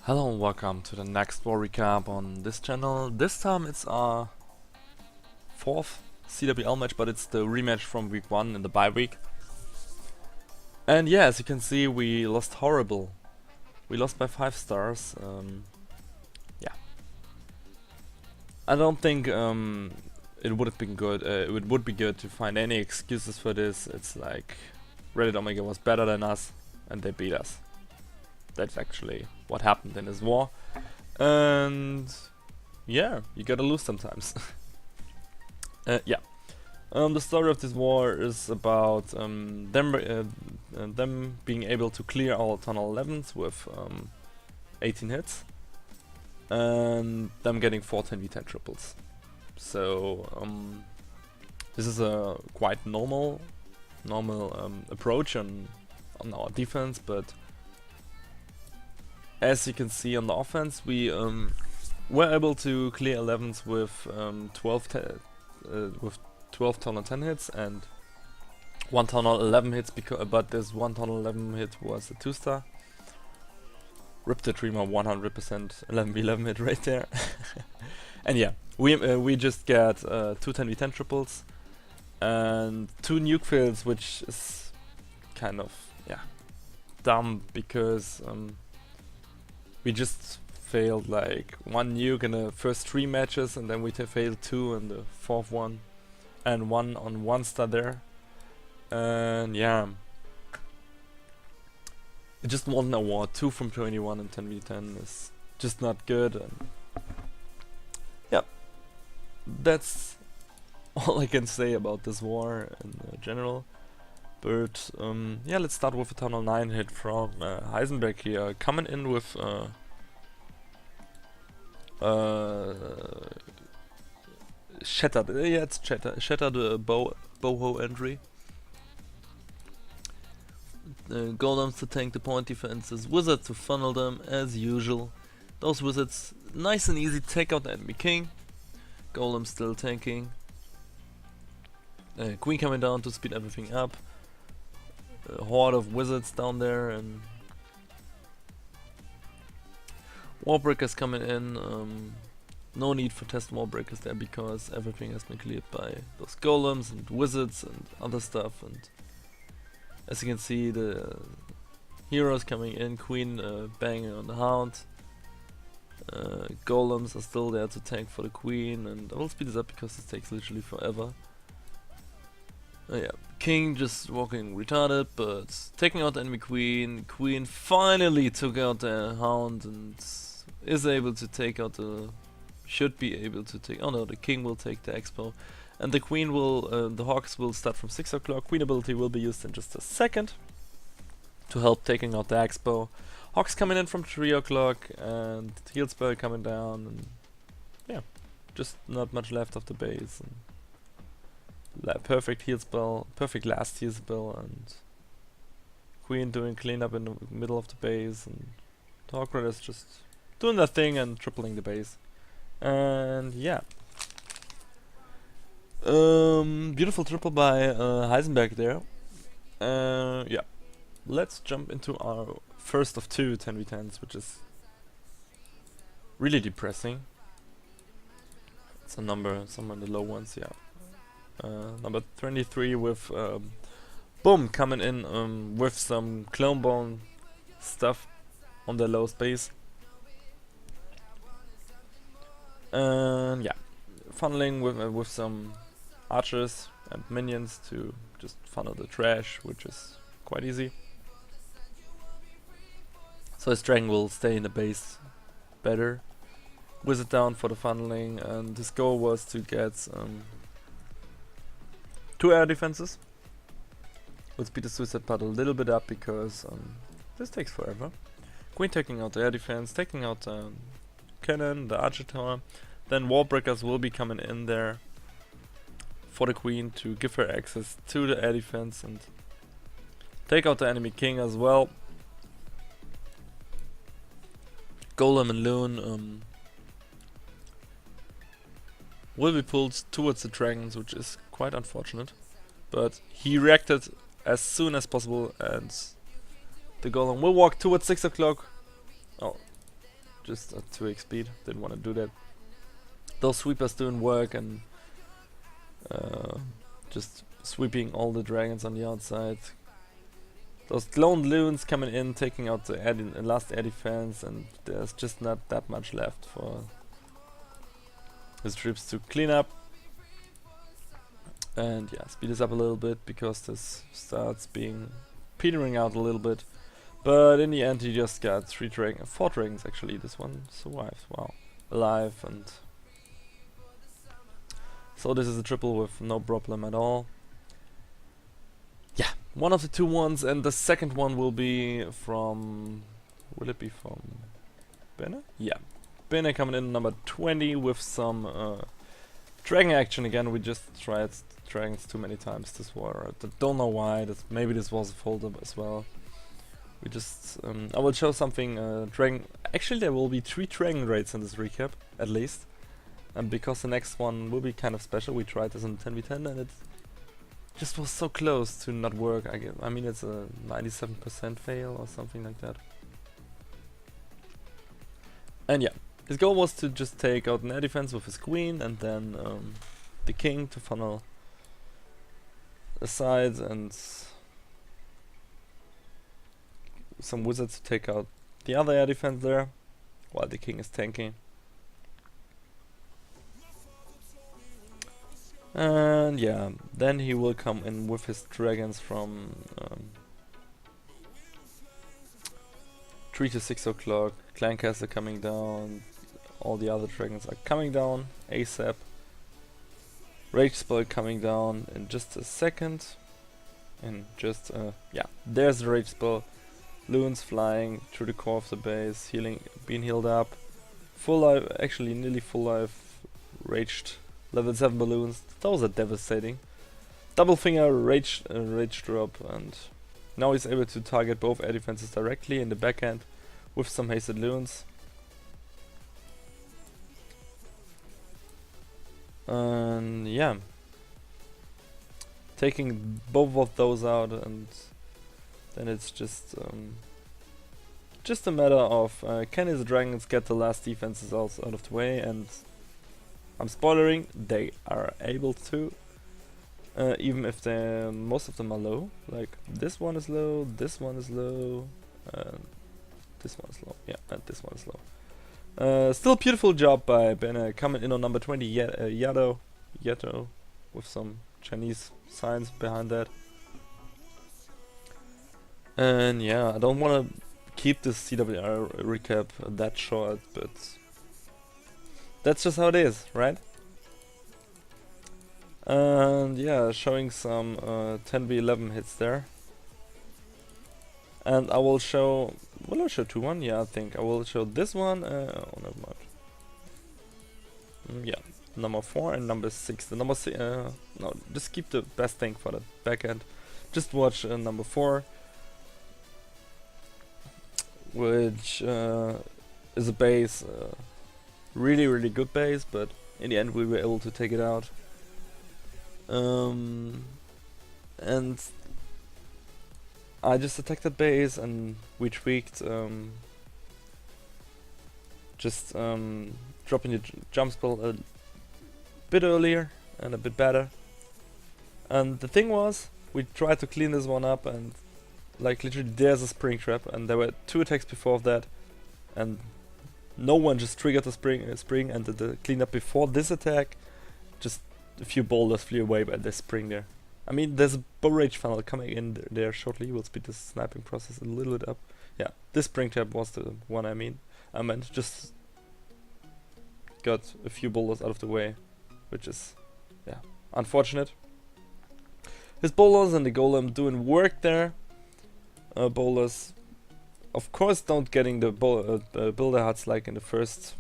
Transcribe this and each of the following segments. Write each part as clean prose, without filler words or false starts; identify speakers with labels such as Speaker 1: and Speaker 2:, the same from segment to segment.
Speaker 1: Hello and welcome to the next war recap on this channel. This time it's our fourth CWL match, but it's the rematch from week 1 in the bye week. And yeah, as you can see, we lost horrible. We lost by 5 stars. Yeah, I don't think it would have been good. It would be good to find any excuses for this. It's like Reddit Omega was better than us, and they beat us. That's actually what happened in this war. And yeah, you gotta lose sometimes. Yeah. The story of this war is about them being able to clear all tunnel 11s with 18 hits, and them getting 4 10v10 triples. So this is a quite normal approach on our defense, but as you can see on the offense, we were able to clear 11s with 12 tunnel 10 hits and 1 tunnel 11 hits, but this 1 tunnel 11 hit was a 2-star. Rip the Dreamer 100% 11v11 hit right there. And yeah, we just get 2 10v10 triples and 2 nuke fails, which is kind of dumb because we just failed like 1 nuke in the first 3 matches, and then we failed 2 in the 4th one, and 1 on 1-star there. And yeah, it just won an award. 2 from 21 and 10v10 is just not good. And yeah, that's all I can say about this war in general. But yeah, let's start with a tunnel 9 hit from Heisenberg here, coming in with shattered. Yeah, it's shattered boho entry. Golems to tank the point defenses, wizards to funnel them as usual. Those wizards nice and easy take out the enemy king. Golem still tanking. Queen coming down to speed everything up. A horde of wizards down there, and wallbreakers coming in. No need for test wallbreakers there because everything has been cleared by those golems and wizards and other stuff. And as you can see, the heroes coming in, queen banging on the hound. Golems are still there to tank for the queen, and I will speed this up because this takes literally forever. Yeah, king just walking retarded, but taking out the enemy queen. Queen finally took out the hound and is able to take out the... should be able to take... oh no, the king will take the expo. And the queen will... the hawks will start from 6 o'clock. Queen ability will be used in just a second to help taking out the expo. Hawks coming in from 3 o'clock and heal spell coming down, and yeah, just not much left of the base. And perfect heal spell, perfect last heal spell, and queen doing cleanup in the middle of the base, and Hawk Riders just doing their thing and tripling the base. And yeah, beautiful triple by Heisenberg there. Yeah, let's jump into our first of 2 10v10s, which is really depressing. It's a number somewhere in the low ones, yeah. Number 23 with boom coming in with some clone bone stuff on the low space. And yeah, funneling with some archers and minions to just funnel the trash, which is quite easy. So his dragon will stay in the base better. Wizard down for the funneling, and his goal was to get 2 air defenses. We'll speed the suicide part a little bit up because this takes forever. Queen taking out the air defense, taking out the cannon, the archer tower. Then wall breakers will be coming in there for the queen to give her access to the air defense and take out the enemy king as well. Golem and Loon will be pulled towards the dragons, which is quite unfortunate. But he reacted as soon as possible, and the golem will walk towards 6 o'clock. Oh, just at 2x speed. Didn't want to do that. Those sweepers doing work and just sweeping all the dragons on the outside. Those cloned loons coming in, taking out the last air defense, and there's just not that much left for his troops to clean up. And yeah, speed is up a little bit because this starts being petering out a little bit. But in the end he just got 4 dragons actually. This one survived, wow, alive, and so this is a triple with no problem at all. Yeah, one of the 2 ones, and the second one will be from, will it be from Bene? Yeah, Bene coming in number 20 with some dragon action again. We just tried dragons too many times this war. I don't know why. Maybe this was a folder as well. We just I will show something dragon. Actually, there will be 3 dragon raids in this recap at least, and because the next one will be kind of special. We tried this in 10v10 and it just was so close to not work. I mean, it's a 97% fail or something like that. And yeah, his goal was to just take out an air defense with his queen, and then the king to funnel aside, and some wizards to take out the other air defense there, while the king is tanking. And yeah, then he will come in with his dragons from 3 to 6 o'clock. Clancaster coming down, all the other dragons are coming down ASAP. Rage spell coming down in just a second. And just yeah, there's the rage spell. Loons flying through the core of the base, being healed up. Full life, actually nearly full life, raged level 7 balloons. Those are devastating. Double finger rage drop, and now he's able to target both air defenses directly in the backhand with some hasted loons. And yeah, taking both of those out, and then it's just a matter of can his dragons get the last defenses out of the way, and I'm spoilering, they are able to, even if most of them are low. Like this one is low, this one is low, this one is low, yeah, and this one is low. Still beautiful job by Bene coming in on number 20, Yato, with some Chinese signs behind that. And yeah, I don't want to keep this CWL recap that short, but that's just how it is, right? And yeah, showing some 10v11 hits there. And I will show, will I show 2-1? Yeah, I think I will show this one, oh never mind. Yeah, number 4 and number 6. The number 6, no, just keep the best thing for the back end. Just watch number 4, which is a base, really good base, but in the end we were able to take it out. And I just attacked that base, and we tweaked dropping the jump spell a bit earlier and a bit better. And the thing was, we tried to clean this one up, and like literally there's a spring trap, and there were 2 attacks before that, and no one just triggered the spring and did the cleanup before this attack. Just a few boulders flew away by the spring there. I mean, there's a bow rage funnel coming in there shortly. We'll speed the sniping process a little bit up. Yeah, this spring trap was the one I meant just got a few boulders out of the way, which is, yeah, unfortunate. His boulders and the golem doing work there. Boulders, of course, don't getting the builder huts like in the first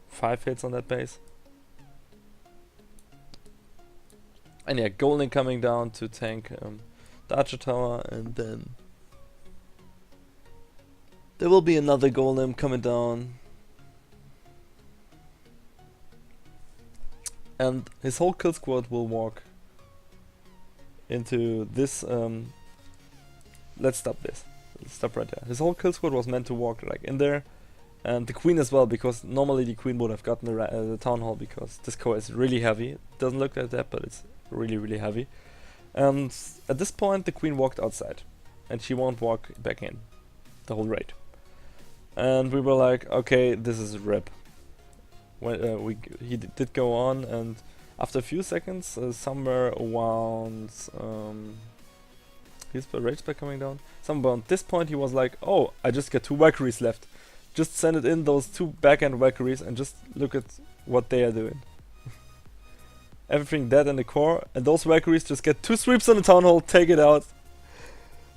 Speaker 1: 5 hits on that base. And yeah, golem coming down to tank the archer tower, and then there will be another golem coming down. And his whole kill squad will walk into this. Let's stop this. Let's stop right there. His whole kill squad was meant to walk like in there, And the queen as well, because normally the queen would have gotten the town hall, because this core is really heavy. It doesn't look like that, but it's really, really heavy. And at this point, the queen walked outside, and she won't walk back in the whole raid. And we were like, okay, this is a rip. When he did go on, and after a few seconds, somewhere around his rage spell coming down, somewhere around this point, he was like, oh, I just get 2 Valkyries left. Just send it in, those 2 backhand Valkyries, and just look at what they are doing. Everything dead in the core, and those Valkyries just get 2 sweeps on the town hall, take it out.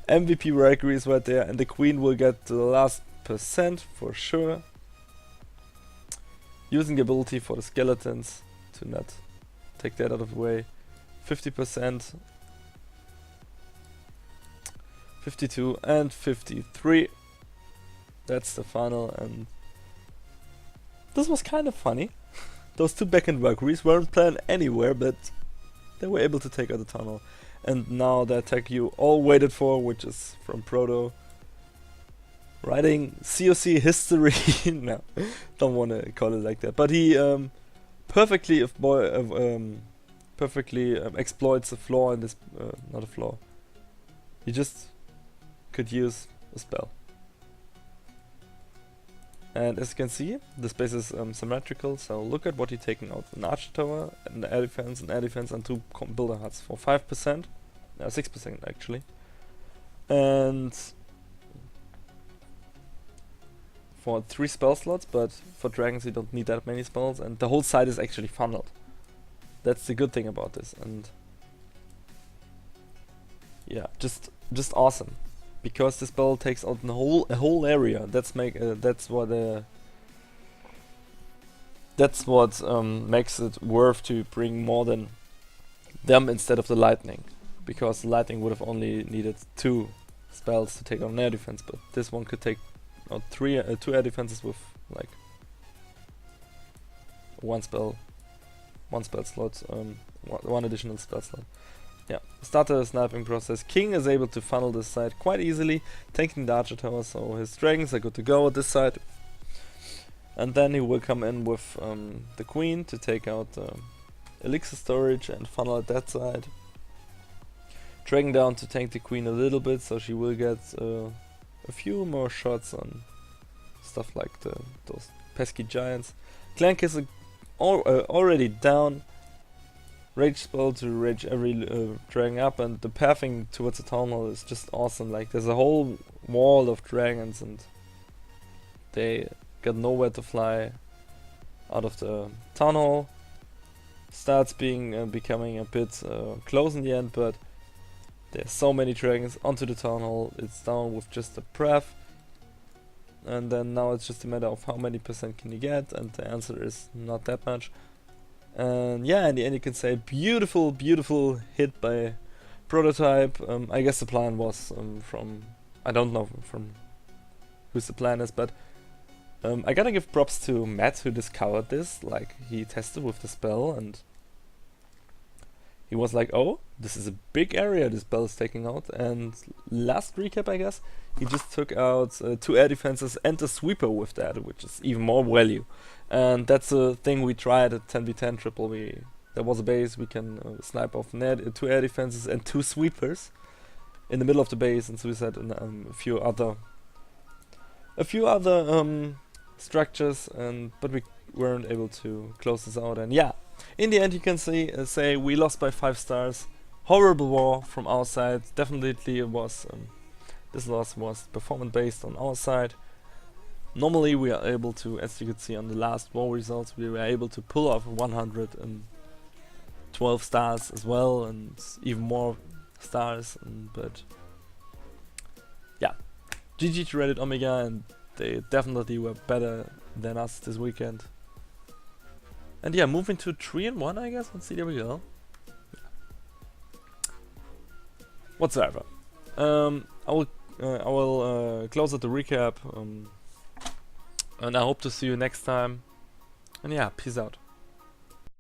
Speaker 1: MVP Valkyries right there, and the queen will get the last percent for sure. Using the ability for the skeletons to not take that out of the way. 50%, 52 and 53. That's the final, and this was kind of funny. Those 2 backhand Valkyries weren't planned anywhere, but they were able to take out the tunnel. And now the attack you all waited for, which is from Proto. Writing COC history. No, don't want to call it like that. But he perfectly exploits a flaw in this. Not a flaw. He just could use a spell. And as you can see, the space is symmetrical, so look at what he's taking out. An archer tower, an air defense, and 2 builder huts for 5%, 6% actually. And for 3 spell slots, but for dragons you don't need that many spells, and the whole side is actually funneled. That's the good thing about this, and yeah, just awesome. Because the spell takes out a whole area. That's what makes it worth to bring more than them instead of the lightning. Because the lightning would have only needed 2 spells to take out an air defense, but this one could take out 2 air defenses with like one spell slot, one additional spell slot. Yeah, start the sniping process. King is able to funnel this side quite easily, taking the archer tower, so his dragons are good to go at this side. And then he will come in with the queen to take out elixir storage and funnel at that side. Dragging down to tank the queen a little bit, so she will get a few more shots on stuff like those pesky giants. Clank is already down. Rage spell to rage every dragon up, and the pathing towards the town hall is just awesome. Like, there's a whole wall of dragons and they got nowhere to fly out of the town hall. Starts becoming a bit close in the end, but there's so many dragons onto the town hall. It's down with just a breath, and then now it's just a matter of how many percent can you get, and the answer is not that much. And yeah, in the end you can say beautiful hit by Prototype. I guess the plan was from, I don't know from whose the plan is, but I gotta give props to Matt who discovered this. Like, he tested with the spell and he was like, oh, this is a big area this spell is taking out. And last recap, I guess, he just took out 2 air defenses and a sweeper with that, which is even more value. And that's a thing we tried at 10v10 triple. There was a base, we can snipe off 2 air defenses and 2 sweepers in the middle of the base, and suicide and a few other structures, but we weren't able to close this out. And yeah, in the end you can say we lost by 5 stars. Horrible war from our side. Definitely it was this loss was performance based on our side. Normally we are able to, as you could see on the last war results, we were able to pull off 112 stars as well, and even more stars, but yeah, GG to Reddit Omega, and they definitely were better than us this weekend. And yeah, moving to 3-1 I guess on CWL. Whatsoever. I will close out the recap, and I hope to see you next time. And yeah, peace out.